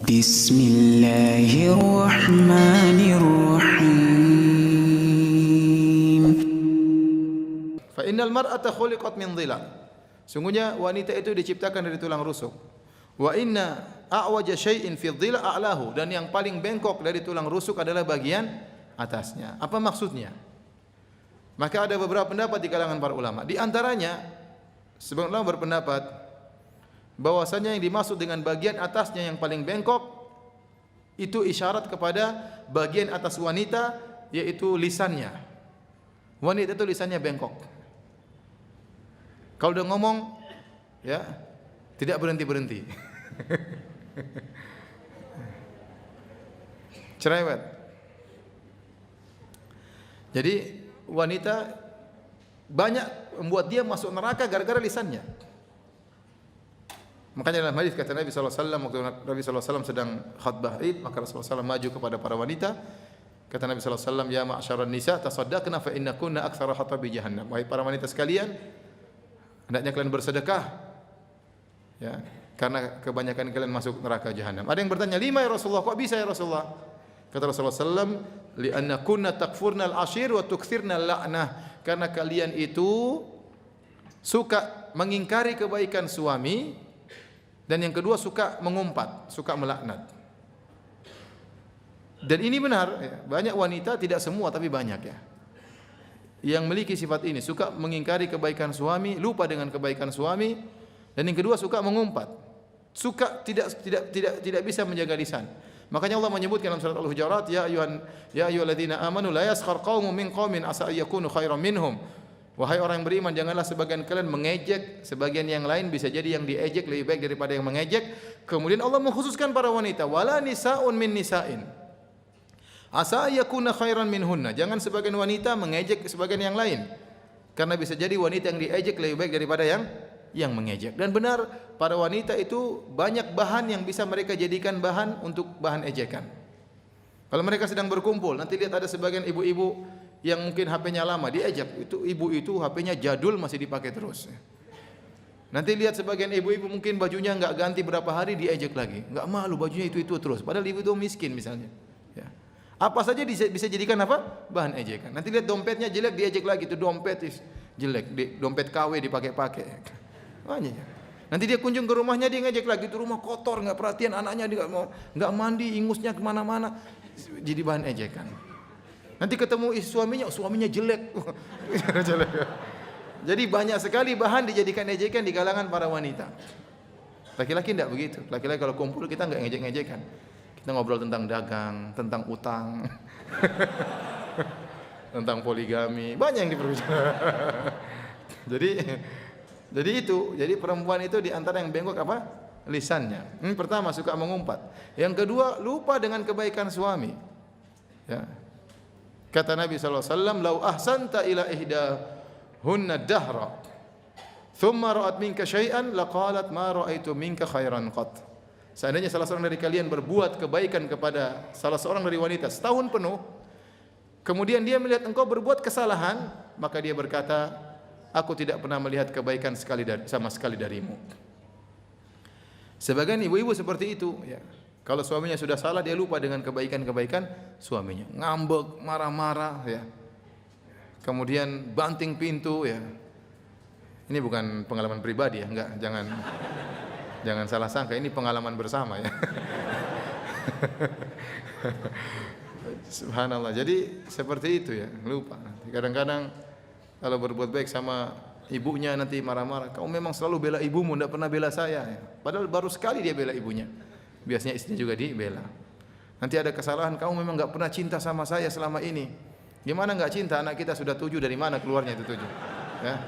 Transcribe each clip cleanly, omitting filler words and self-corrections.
Bismillahirrahmanirrahim. Fa innal mar'ata khuliqat min dhila. Sungguhnya wanita itu diciptakan dari tulang rusuk. Wa inna a'waja syai'in fi dhila a'lahu, dan yang paling bengkok dari tulang rusuk adalah bagian atasnya. Apa maksudnya? Maka ada beberapa pendapat di kalangan para ulama. Di antaranya sebagian ulama berpendapat bahwasanya yang dimaksud dengan bagian atasnya yang paling bengkok itu isyarat kepada bagian atas wanita, yaitu lisannya. Wanita itu lisannya bengkok. Kalau udah ngomong, ya tidak berhenti-berhenti. Cerewet. Jadi wanita banyak membuat dia masuk neraka gara-gara lisannya. Makanya dalam hadis kata Nabi sallallahu alaihi wasallam, waktu Nabi sallallahu alaihi wasallam sedang khutbah Id, maka Rasulullah SAW maju kepada para wanita. Kata Nabi sallallahu alaihi wasallam, "Ya ma'syaral nisa, tasaddaqna fa innakunna aktsara hatabi jahannam." Wahai para wanita sekalian, hendaknya kalian bersedekah. Ya, karena kebanyakan kalian masuk neraka jahanam. Ada yang bertanya, "Lima ya Rasulullah? Kok bisa ya Rasulullah?" Kata Rasulullah SAW, "Li'anna kunna takfurnal ashir wa tukthirnal la'nah." Karena kalian itu suka mengingkari kebaikan suami, dan yang kedua suka mengumpat, suka melaknat. Dan ini benar, ya. Banyak wanita, tidak semua tapi banyak ya, yang memiliki sifat ini, suka mengingkari kebaikan suami, lupa dengan kebaikan suami, dan yang kedua suka mengumpat, suka tidak bisa menjaga lisan. Makanya Allah menyebutkan dalam surat Al-Hujurat, ya ayyuhalladzina amanu la yaskhar qaumun min qaumin asa ayyakunu khairan minhum. Wahai orang yang beriman, janganlah sebagian kalian mengejek sebagian yang lain, bisa jadi yang diejek lebih baik daripada yang mengejek. Kemudian Allah mengkhususkan para wanita, wala nisaun min nisa'in asa yakuna khairan minhunna. Jangan sebagian wanita mengejek sebagian yang lain, karena bisa jadi wanita yang diejek lebih baik daripada yang mengejek. Dan benar, para wanita itu banyak bahan yang bisa mereka jadikan bahan untuk bahan ejekan. Kalau mereka sedang berkumpul, nanti lihat ada sebagian ibu-ibu yang mungkin HP-nya lama, diejek. Itu ibu itu HP-nya jadul masih dipakai terus. Nanti lihat sebagian ibu-ibu mungkin bajunya enggak ganti berapa hari, diejek lagi. Enggak malu bajunya itu terus. Padahal ibu itu miskin misalnya. Ya. Apa saja bisa jadikan apa? Bahan ejekan. Nanti lihat dompetnya jelek, diejek lagi. Itu dompet jelek, dompet KW dipakai-pakai. Banyak. Nanti dia kunjung ke rumahnya, dia ngejek lagi. Itu rumah kotor, enggak perhatian anaknya, dia enggak mandi, ingusnya kemana-mana. Jadi bahan ejekan. Nanti ketemu suaminya jelek. Jadi banyak sekali bahan dijadikan ejekan di kalangan para wanita. Laki-laki tidak begitu. Laki-laki kalau kumpul kita enggak ngejek-ngejekan. Kita ngobrol tentang dagang, tentang utang, tentang poligami, banyak yang diperbicarakan. Jadi itu, jadi perempuan itu di antara yang bengkok apa? Lisannya. Pertama suka mengumpat. Yang kedua lupa dengan kebaikan suami. Ya. Kata Nabi sallallahu alaihi wasallam, "Lau ahsanta ila ihdahunna dahra, thumma ra'at minka syai'an, laqalat ma ra'aitu minka khairan qat." Seandainya salah seorang dari kalian berbuat kebaikan kepada salah seorang dari wanita setahun penuh, kemudian dia melihat engkau berbuat kesalahan, maka dia berkata, "Aku tidak pernah melihat kebaikan sama sekali darimu." Sebagian ibu-ibu seperti itu, ya. Kalau suaminya sudah salah, dia lupa dengan kebaikan-kebaikan suaminya. Ngambek, marah-marah, ya. Kemudian banting pintu, ya. Ini bukan pengalaman pribadi ya, enggak, jangan salah sangka, ini pengalaman bersama ya. Subhanallah. Jadi seperti itu ya, lupa. Kadang-kadang kalau berbuat baik sama ibunya nanti marah-marah, "Kau memang selalu bela ibumu, enggak pernah bela saya." Ya. Padahal baru sekali dia bela ibunya. Biasanya istrinya juga dibela. Nanti ada kesalahan, "Kamu memang enggak pernah cinta sama saya selama ini." Gimana enggak cinta? Anak kita sudah 7, dari mana keluarnya itu 7? Ya.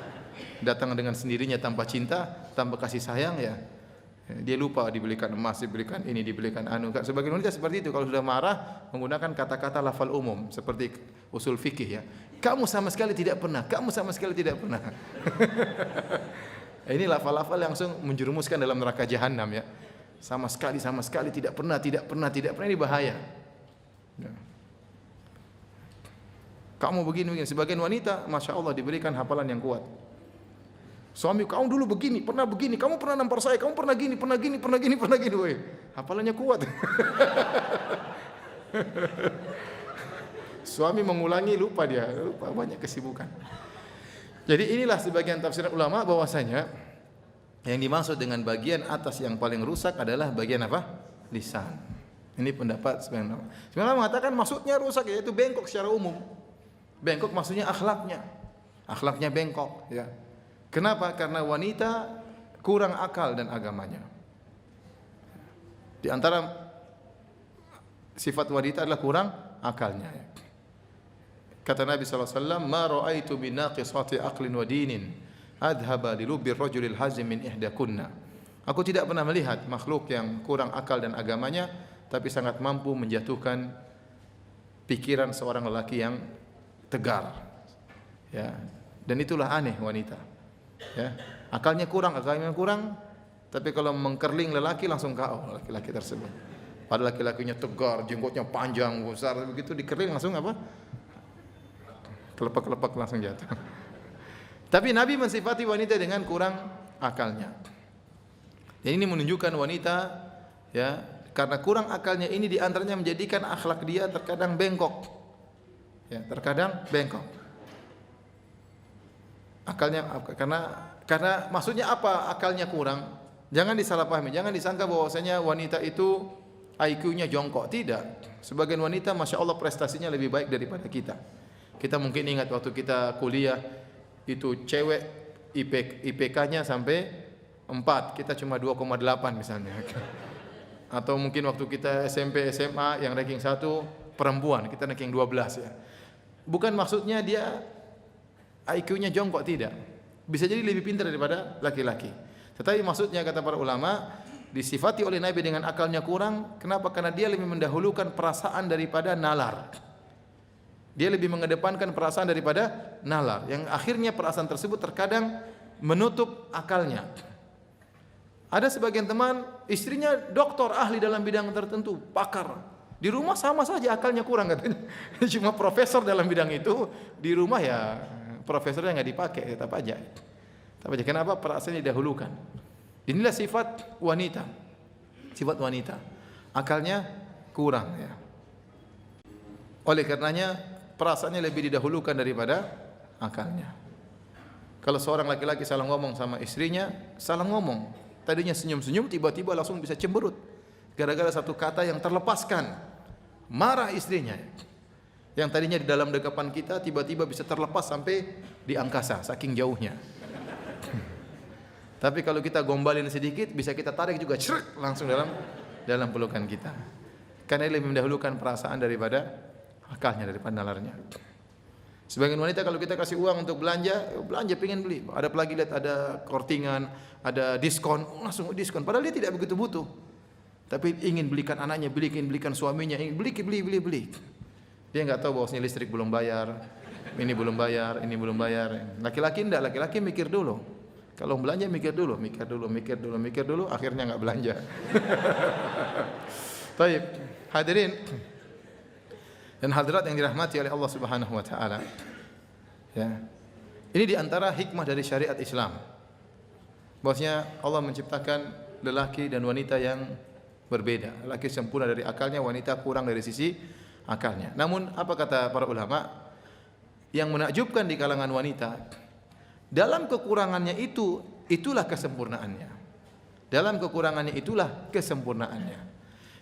Datang dengan sendirinya tanpa cinta, tanpa kasih sayang ya. Dia lupa dibelikan emas, dibelikan ini, dibelikan anu. Sebagian wanita seperti itu, kalau sudah marah menggunakan kata-kata lafal umum seperti usul fikih ya. "Kamu sama sekali tidak pernah, kamu sama sekali tidak pernah." Ini lafal-lafal langsung menjerumuskan dalam neraka jahanam ya. Sama sekali tidak pernah, ini bahaya. Ya. Kamu begini. Sebagian wanita, masya Allah diberikan hafalan yang kuat. Suami, kamu dulu begini, kamu pernah nampar saya, kamu pernah gini, pernah gini, woi. Hafalannya kuat. Suami mengulangi, lupa banyak kesibukan. Jadi inilah sebagian tafsiran ulama bahwasanya yang dimaksud dengan bagian atas yang paling rusak adalah bagian apa? Lisan. Ini pendapat sebagian ulama. Sebagian ulama mengatakan maksudnya rusak yaitu bengkok secara umum. Bengkok maksudnya akhlaknya. Akhlaknya bengkok, ya. Kenapa? Karena wanita kurang akal dan agamanya. Di antara sifat wanita adalah kurang akalnya. Kata Nabi SAW, "Ma ra'aitu min naqisati aqlin wa dinin adhaba li lubbi ar-rajulil hazim min ihdakunna." Aku tidak pernah melihat makhluk yang kurang akal dan agamanya tapi sangat mampu menjatuhkan pikiran seorang lelaki yang tegar. Ya. Dan itulah aneh wanita. Ya. Akalnya kurang, tapi kalau mengkerling lelaki langsung KO laki-laki tersebut. Padahal laki-lakinya tegar, jenggotnya panjang, besar, begitu dikerling langsung apa? Kelepak-kelepak langsung jatuh. Tapi Nabi mensifati wanita dengan kurang akalnya. Dan ini menunjukkan wanita, ya, karena kurang akalnya ini diantaranya menjadikan akhlak dia terkadang bengkok. Ya, terkadang bengkok. Akalnya karena maksudnya apa akalnya kurang? Jangan disalahpahami, jangan disangka bahwasanya wanita itu IQ-nya jongkok. Tidak. Sebagian wanita Masya Allah prestasinya lebih baik daripada kita. Kita mungkin ingat waktu kita kuliah itu cewek IPK-nya sampai 4, kita cuma 2,8 misalnya. Atau mungkin waktu kita SMP, SMA yang ranking 1 perempuan, kita ranking 12 ya. Bukan maksudnya dia IQ-nya jongkok, tidak. Bisa jadi lebih pintar daripada laki-laki. Tetapi maksudnya kata para ulama disifati oleh Nabi dengan akalnya kurang. Kenapa? Karena dia lebih mendahulukan perasaan daripada nalar. Dia lebih mengedepankan perasaan daripada nalar. Yang akhirnya perasaan tersebut terkadang menutup akalnya. Ada sebagian teman, istrinya doktor ahli dalam bidang tertentu, pakar. Di rumah sama saja akalnya kurang katanya. Cuma profesor dalam bidang itu, di rumah ya profesornya nggak dipakai, tetap aja. Kenapa? Perasaannya didahulukan. Inilah sifat wanita. Sifat wanita. Akalnya kurang ya. Oleh karenanya perasaannya lebih didahulukan daripada akalnya. Kalau seorang laki-laki salah ngomong sama istrinya, salah ngomong. Tadinya senyum-senyum, tiba-tiba langsung bisa cemberut. Gara-gara satu kata yang terlepaskan. Marah istrinya. Yang tadinya di dalam dekapan kita, tiba-tiba bisa terlepas sampai di angkasa, saking jauhnya. Tapi kalau kita gombalin sedikit, bisa kita tarik juga, cerek, langsung dalam pelukan kita. Karena lebih mendahulukan perasaan daripada akalnya, daripada nalarnya. Sebagian wanita kalau kita kasih uang untuk belanja pengen beli. Ada lagi lihat ada kortingan, ada diskon, langsung diskon. Padahal dia tidak begitu butuh. Tapi ingin belikan anaknya, belikan suaminya, ingin beli. Dia enggak tahu bahwasanya listrik belum bayar, ini belum bayar. Laki-laki enggak, laki-laki mikir dulu. Kalau belanja mikir dulu, akhirnya enggak belanja. Baik, hadirin dan hadirat yang dirahmati oleh Allah Subhanahu wa taala. Ya. Ini di antara hikmah dari syariat Islam. Bahwasanya Allah menciptakan lelaki dan wanita yang berbeda. Lelaki sempurna dari akalnya, wanita kurang dari sisi akalnya. Namun apa kata para ulama? Yang menakjubkan di kalangan wanita, dalam kekurangannya itulah kesempurnaannya. Dalam kekurangannya itulah kesempurnaannya.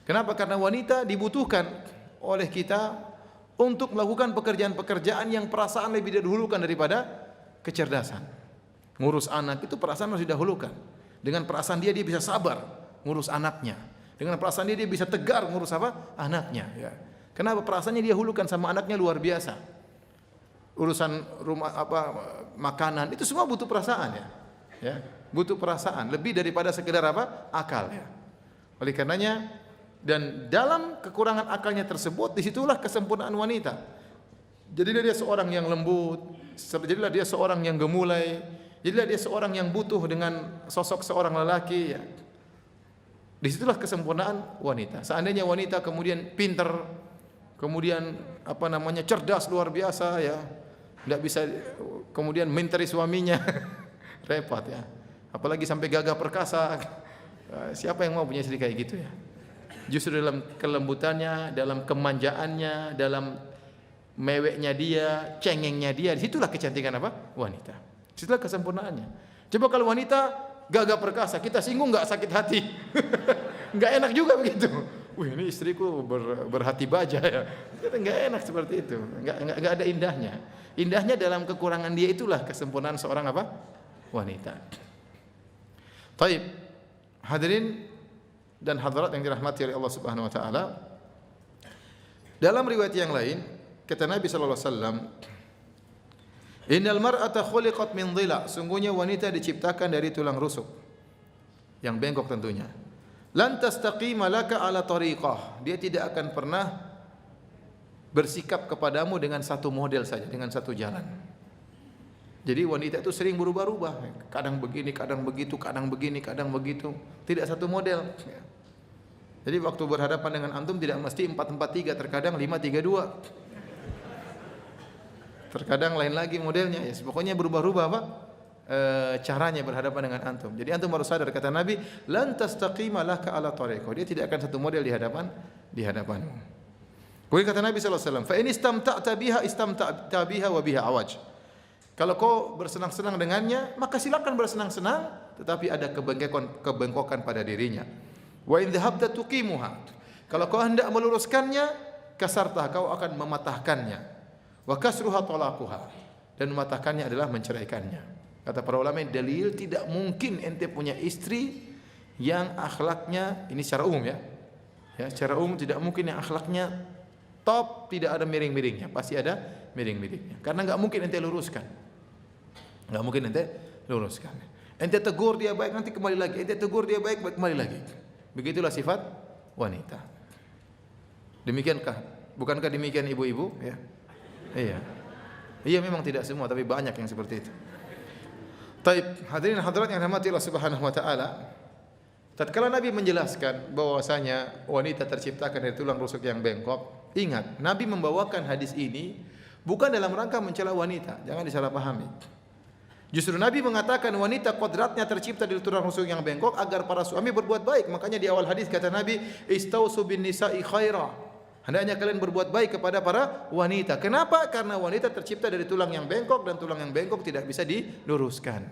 Kenapa? Karena wanita dibutuhkan oleh kita untuk melakukan pekerjaan-pekerjaan yang perasaan lebih didahulukan daripada kecerdasan. Ngurus anak itu perasaan harus didahulukan. Dengan perasaan dia bisa sabar ngurus anaknya. Dengan perasaan dia bisa tegar ngurus apa? Anaknya. Ya. Kenapa? Perasaannya dia dahulukan sama anaknya luar biasa. Urusan rumah makanan itu semua butuh perasaan ya. Ya, butuh perasaan lebih daripada sekedar akal ya. Oleh karenanya dan dalam kekurangan akalnya tersebut disitulah kesempurnaan wanita. Jadilah dia seorang yang lembut, jadilah dia seorang yang gemulai, jadilah dia seorang yang butuh dengan sosok seorang lelaki ya. Disitulah kesempurnaan wanita. Seandainya wanita kemudian pintar, kemudian cerdas luar biasa ya, tidak bisa kemudian menteri suaminya repot ya. Apalagi sampai gagah perkasa. Siapa yang mau punya istri kayak gitu ya? Justru dalam kelembutannya, dalam kemanjaannya, dalam meweknya dia, cengengnya dia, disitulah kecantikan apa? Wanita. Disitulah kesempurnaannya. Coba kalau wanita gagah perkasa, kita singgung nggak sakit hati? Nggak enak juga begitu. Wih, ini istriku berhati baja ya. Nggak enak seperti itu. Nggak ada indahnya. Indahnya dalam kekurangan dia, itulah kesempurnaan seorang apa? Wanita. Taib. Hadirin dan hadirat yang dirahmati oleh Allah Subhanahu wa taala. Dalam riwayat yang lain, kata Nabi sallallahu alaihi wasallam, "Innal mar'ata khuliqat min dhila." Sungguhnya wanita diciptakan dari tulang rusuk. Yang bengkok tentunya. Lan tastaqima laka ala tariqah. Dia tidak akan pernah bersikap kepadamu dengan satu model saja, dengan satu jalan. Jadi wanita itu sering berubah-ubah, kadang begini, kadang begitu, kadang begini, kadang begitu, tidak satu model. Jadi waktu berhadapan dengan antum tidak mesti 4-4-3, terkadang 5-3-2. Terkadang lain lagi modelnya, ya pokoknya berubah-ubah apa? Caranya berhadapan dengan antum. Jadi antum harus sadar, kata Nabi, lan tastaqima laka ala tariqah. Dia tidak akan satu model di hadapanmu. Kemudian kata Nabi sallallahu alaihi wasallam, fa in istamta'ta biha wa biha awaj. Kalau kau bersenang-senang dengannya, maka silakan bersenang-senang, tetapi ada kebengkokan pada dirinya. Wa in dhahabta tuqimuha. Kalau kau hendak meluruskannya, kasartah, kau akan mematahkannya. Wa kasruha talaquha. Dan mematahkannya adalah menceraikannya. Kata para ulama, dalil tidak mungkin ente punya istri yang akhlaknya, ini secara umum ya. Ya, secara umum tidak mungkin yang akhlaknya top, tidak ada miring-miringnya, pasti ada miring-miringnya. Karena enggak mungkin ente luruskan. Enggak mungkin ente luruskan. Ente tegur dia baik, nanti kembali lagi. Ente tegur dia baik, kembali lagi. Begitulah sifat wanita. Demikiankah? Bukankah demikian ibu-ibu? Ya. Iya. Iya, memang tidak semua, tapi banyak yang seperti itu. Taib, hadirin hadirat yang dirahmati Allah Subhanahu wa taala. Tatkala Nabi menjelaskan bahwasanya wanita terciptakan dari tulang rusuk yang bengkok, ingat, Nabi membawakan hadis ini bukan dalam rangka mencela wanita, jangan disalahpahami. Justru Nabi mengatakan wanita kodratnya tercipta dari tulang rusuk yang bengkok agar para suami berbuat baik. Makanya di awal hadis kata Nabi, "Istausu bin nisa'i khaira." Hendaknya kalian berbuat baik kepada para wanita. Kenapa? Karena wanita tercipta dari tulang yang bengkok dan tulang yang bengkok tidak bisa diluruskan.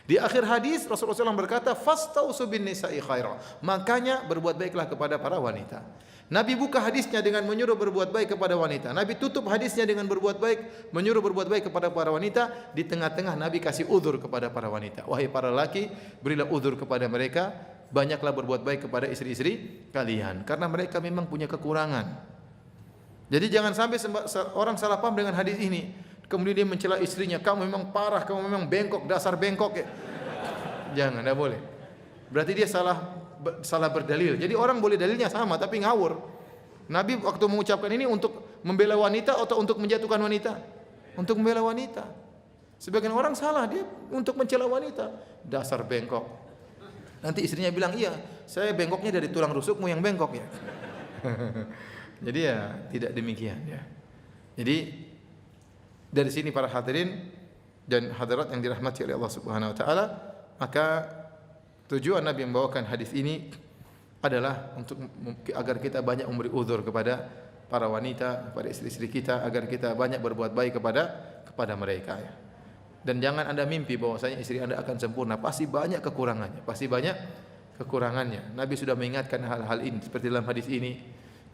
Di akhir hadis Rasulullah SAW berkata, "Fastausu bin nisa'i khaira." Makanya berbuat baiklah kepada para wanita. Nabi buka hadisnya dengan menyuruh berbuat baik kepada wanita. Nabi tutup hadisnya dengan berbuat baik, menyuruh berbuat baik kepada para wanita. Di tengah-tengah Nabi kasih uzur kepada para wanita. Wahai para laki, berilah uzur kepada mereka. Banyaklah berbuat baik kepada istri-istri kalian. Karena mereka memang punya kekurangan. Jadi jangan sampai orang salah paham dengan hadis ini. Kemudian dia mencela istrinya. Kamu memang parah, kamu memang bengkok, dasar bengkok. Ya. Jangan, tidak boleh. Berarti dia salah berdalil. Jadi orang boleh dalilnya sama tapi ngawur. Nabi waktu mengucapkan ini untuk membela wanita atau untuk menjatuhkan wanita? Untuk membela wanita. Sebagian orang salah, dia untuk mencela wanita. Dasar bengkok. Nanti istrinya bilang, "Iya, saya bengkoknya dari tulang rusukmu yang bengkok ya." Jadi ya tidak demikian ya. Jadi dari sini para hadirin dan hadirat yang dirahmati oleh Allah Subhanahu wa taala, maka tujuan Nabi membawakan hadis ini adalah untuk agar kita banyak memberi uzur kepada para wanita, kepada istri-istri kita, agar kita banyak berbuat baik kepada mereka ya. Dan jangan Anda mimpi bahwasanya istri Anda akan sempurna, pasti banyak kekurangannya, Nabi sudah mengingatkan hal-hal ini seperti dalam hadis ini.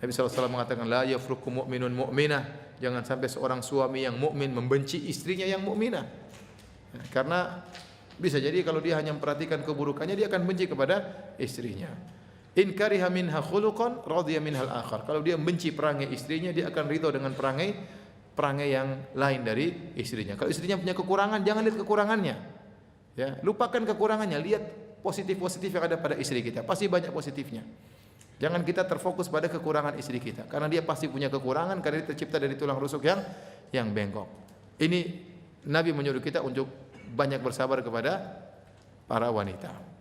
Nabi SAW mengatakan, "La yafruqu mu'minun mu'minah." Jangan sampai seorang suami yang mukmin membenci istrinya yang mukminah. Ya, karena bisa jadi kalau dia hanya memperhatikan keburukannya, dia akan benci kepada istrinya. In kariha minha khuluqan radiya minhal akhar. Kalau dia benci perangai istrinya, dia akan ridho dengan perangai yang lain dari istrinya. Kalau istrinya punya kekurangan, jangan lihat kekurangannya. Ya, lupakan kekurangannya, lihat positif-positif yang ada pada istri kita. Pasti banyak positifnya. Jangan kita terfokus pada kekurangan istri kita, karena dia pasti punya kekurangan karena dia tercipta dari tulang rusuk yang bengkok. Ini Nabi menyuruh kita untuk banyak bersabar kepada para wanita.